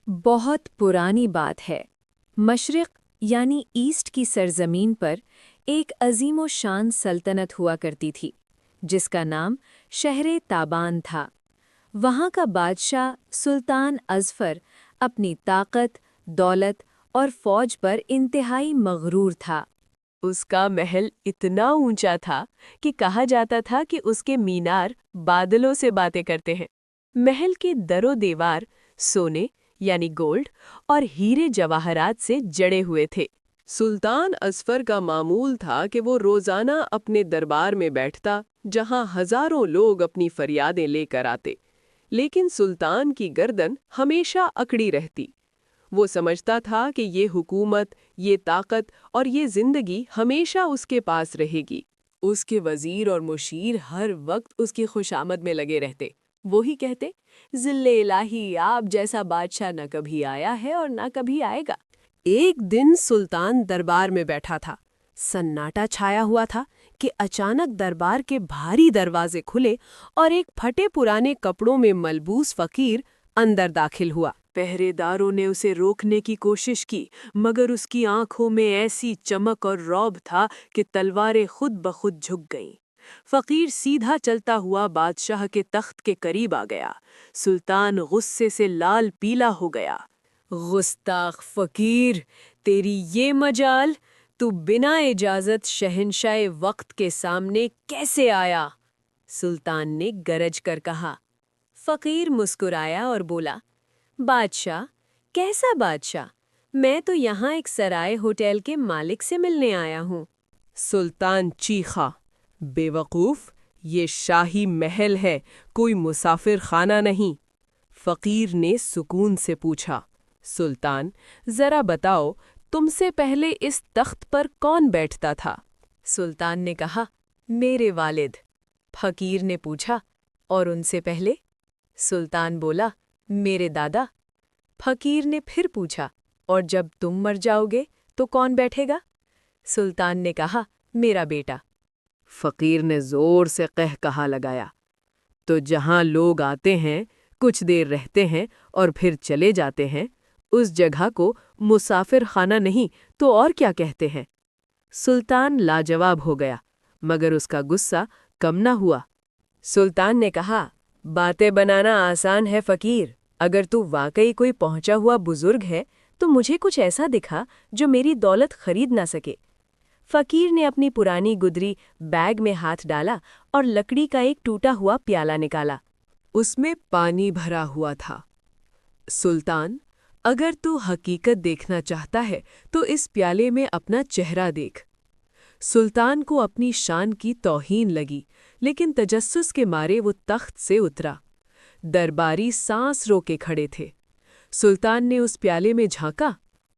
بہت پرانی بات ہے۔ مشرق یعنی ایسٹ کی سرزمین پر ایک عظیم و شان سلطنت ہوا کرتی تھی جس کا نام شہر تابان تھا۔ وہاں کا بادشاہ سلطان ازفر اپنی طاقت، دولت اور فوج پر انتہائی مغرور تھا۔ اس کا محل اتنا اونچا تھا کہ کہا جاتا تھا کہ اس کے مینار بادلوں سے باتیں کرتے ہیں۔ محل کے در و دیوار سونے یعنی گولڈ اور ہیرے جواہرات سے جڑے ہوئے تھے۔ سلطان ازفر کا معمول تھا کہ وہ روزانہ اپنے دربار میں بیٹھتا جہاں ہزاروں لوگ اپنی فریادیں لے کر آتے، لیکن سلطان کی گردن ہمیشہ اکڑی رہتی۔ وہ سمجھتا تھا کہ یہ حکومت، یہ طاقت اور یہ زندگی ہمیشہ اس کے پاس رہے گی۔ اس کے وزیر اور مشیر ہر وقت اس کی خوشامد میں لگے رہتے۔ وہی کہتے، ذل الہی آپ جیسا بادشاہ نہ کبھی آیا ہے اور نہ کبھی آئے گا۔ ایک دن سلطان دربار میں بیٹھا تھا، سناٹا چھایا ہوا تھا کہ اچانک دربار کے بھاری دروازے کھلے اور ایک پھٹے پرانے کپڑوں میں ملبوس فقیر اندر داخل ہوا۔ پہرے داروں نے اسے روکنے کی کوشش کی، مگر اس کی آنکھوں میں ایسی چمک اور رعب تھا کہ تلواریں خود بخود جھک گئیں۔ فقیر سیدھا چلتا ہوا بادشاہ کے تخت کے قریب آ گیا۔ سلطان غصے سے لال پیلا ہو گیا۔ گستاخ فقیر، تیری یہ مجال! تو بنا اجازت شہنشاہ وقت کے سامنے کیسے آیا؟ سلطان نے گرج کر کہا۔ فقیر مسکرایا اور بولا، بادشاہ، کیسا بادشاہ؟ میں تو یہاں ایک سرائے ہوٹل کے مالک سے ملنے آیا ہوں۔ سلطان چیخا، بے وقوف، یہ شاہی محل ہے، کوئی مسافر خانہ نہیں۔ فقیر نے سکون سے پوچھا، سلطان، ذرا بتاؤ، تم سے پہلے اس تخت پر کون بیٹھتا تھا؟ سلطان نے کہا، میرے والد۔ فقیر نے پوچھا، اور ان سے پہلے؟ سلطان بولا، میرے دادا۔ فقیر نے پھر پوچھا، اور جب تم مر جاؤ گے تو کون بیٹھے گا؟ سلطان نے کہا، میرا بیٹا۔ فقیر نے زور سے قہقہا لگایا، تو جہاں لوگ آتے ہیں، کچھ دیر رہتے ہیں اور پھر چلے جاتے ہیں، اس جگہ کو مسافر خانہ نہیں تو اور کیا کہتے ہیں؟ سلطان لاجواب ہو گیا، مگر اس کا غصہ کم نہ ہوا۔ سلطان نے کہا، باتیں بنانا آسان ہے فقیر، اگر تو واقعی کوئی پہنچا ہوا بزرگ ہے تو مجھے کچھ ایسا دکھا جو میری دولت خرید نہ سکے۔ فقیر نے اپنی پرانی گدری بیگ میں ہاتھ ڈالا اور لکڑی کا ایک ٹوٹا ہوا پیالہ نکالا۔ اس میں پانی بھرا ہوا تھا۔ سلطان، اگر تو حقیقت دیکھنا چاہتا ہے تو اس پیالے میں اپنا چہرہ دیکھ۔ سلطان کو اپنی شان کی توہین لگی، لیکن تجسس کے مارے وہ تخت سے اترا۔ درباری سانس رو کے کھڑے تھے۔ سلطان نے اس پیالے میں جھانکا،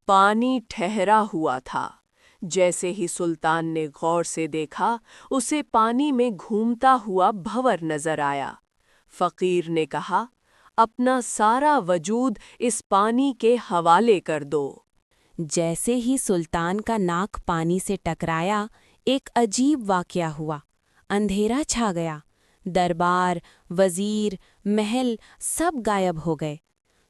پانی ٹھہرا ہوا تھا۔ جیسے ہی سلطان نے غور سے دیکھا، اسے پانی میں گھومتا ہوا بھنور نظر آیا۔ فقیر نے کہا، اپنا سارا وجود اس پانی کے حوالے کر دو۔ جیسے ہی سلطان کا ناک پانی سے ٹکرایا، ایک عجیب واقعہ ہوا۔ اندھیرا چھا گیا۔ دربار، وزیر، محل سب غائب ہو گئے۔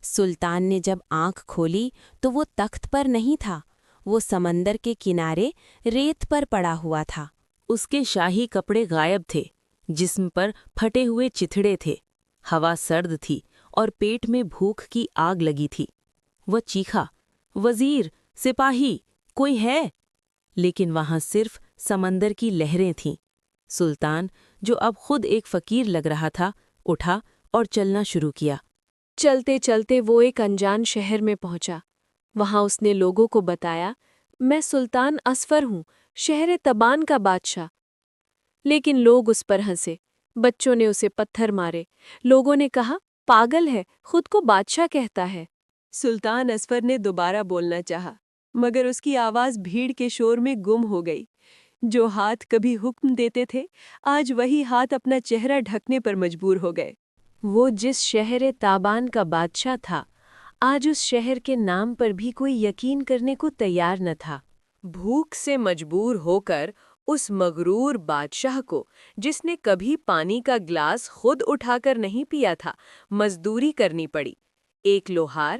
سلطان نے جب آنکھ کھولی تو وہ تخت پر نہیں تھا، وہ سمندر کے کنارے ریت پر پڑا ہوا تھا۔ اس کے شاہی کپڑے غائب تھے، جسم پر پھٹے ہوئے چتھڑے تھے، ہوا سرد تھی اور پیٹ میں بھوک کی آگ لگی تھی۔ وہ چیخا، وزیر، سپاہی، کوئی ہے؟ لیکن وہاں صرف سمندر کی لہریں تھیں۔ سلطان، جو اب خود ایک فقیر لگ رہا تھا، اٹھا اور چلنا شروع کیا۔ چلتے چلتے وہ ایک انجان شہر میں پہنچا۔ وہاں اس نے لوگوں کو بتایا، میں سلطان ازفر ہوں، شہر تبان کا بادشاہ۔ لیکن لوگ اس پر ہنسے، بچوں نے اسے پتھر مارے، لوگوں نے کہا، پاگل ہے، خود کو بادشاہ کہتا ہے۔ سلطان ازفر نے دوبارہ بولنا چاہا، مگر اس کی آواز بھیڑ کے شور میں گم ہو گئی۔ جو ہاتھ کبھی حکم دیتے تھے، آج وہی ہاتھ اپنا چہرہ ڈھکنے پر مجبور ہو گئے۔ وہ جس شہر تابان کا بادشاہ تھا، آج اس شہر کے نام پر بھی کوئی یقین کرنے کو تیار نہ تھا۔ بھوک سے مجبور ہو کر اس مغرور بادشاہ کو، جس نے کبھی پانی کا گلاس خود اٹھا کر نہیں پیا تھا، مزدوری کرنی پڑی۔ ایک لوہار،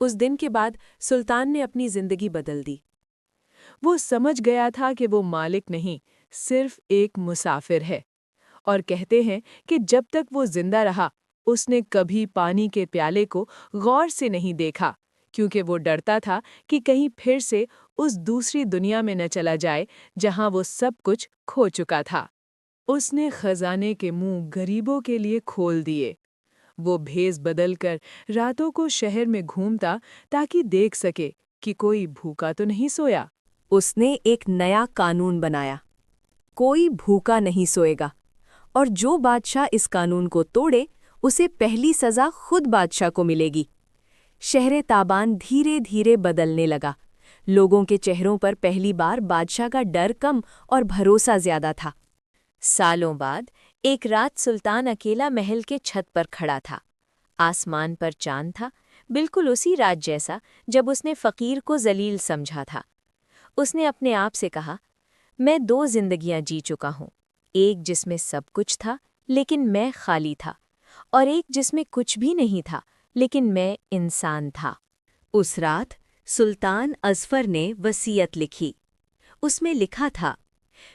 اس دن کے بعد سلطان نے اپنی زندگی بدل دی۔ وہ سمجھ گیا تھا کہ وہ مالک نہیں، صرف ایک مسافر ہے، اور کہتے ہیں کہ جب تک وہ زندہ رہا اس نے کبھی پانی کے پیالے کو غور سے نہیں دیکھا، کیونکہ وہ ڈرتا تھا کہ کہیں پھر سے اس دوسری دنیا میں نہ چلا جائے جہاں وہ سب کچھ کھو چکا تھا۔ اس نے خزانے کے منہ غریبوں کے لیے کھول دیے۔ وہ بھیس بدل کر راتوں کو شہر میں گھومتا تاکہ دیکھ سکے کہ کوئی بھوکا تو نہیں سویا۔ اس نے ایک نیا قانون بنایا، کوئی بھوکا نہیں سوئے گا، اور جو بادشاہ اس قانون کو توڑے اسے پہلی سزا خود بادشاہ کو ملے گی۔ شہر تابان دھیرے دھیرے بدلنے لگا۔ لوگوں کے چہروں پر پہلی بار بادشاہ کا ڈر کم اور بھروسہ زیادہ تھا۔ سالوں بعد ایک رات سلطان اکیلا محل کے چھت پر کھڑا تھا۔ آسمان پر چاند تھا، بالکل اسی رات جیسا جب اس نے فقیر کو ذلیل سمجھا تھا۔ اس نے اپنے آپ سے کہا، میں 2 زندگیاں جی چکا ہوں، ایک جس میں سب کچھ تھا لیکن میں خالی تھا، اور ایک جس میں کچھ بھی نہیں تھا لیکن میں انسان تھا۔ اس رات سلطان ازفر نے وصیت لکھی۔ اس میں لکھا تھا،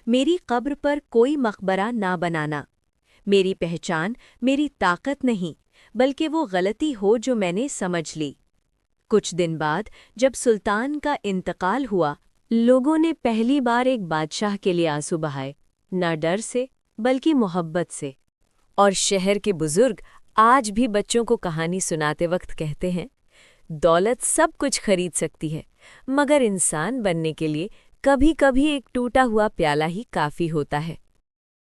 میری قبر پر کوئی مقبرہ نہ بنانا۔ میری پہچان میری طاقت نہیں بلکہ وہ غلطی ہو جو میں نے سمجھ لی۔ کچھ دن بعد جب سلطان کا انتقال ہوا، لوگوں نے پہلی بار ایک بادشاہ کے لیے آنسو بہائے، نہ ڈر سے بلکہ محبت سے۔ اور شہر کے بزرگ آج بھی بچوں کو کہانی سناتے وقت کہتے ہیں، دولت سب کچھ خرید سکتی ہے، مگر انسان بننے کے لیے کبھی کبھی ایک ٹوٹا ہوا پیالہ ہی کافی ہوتا ہے۔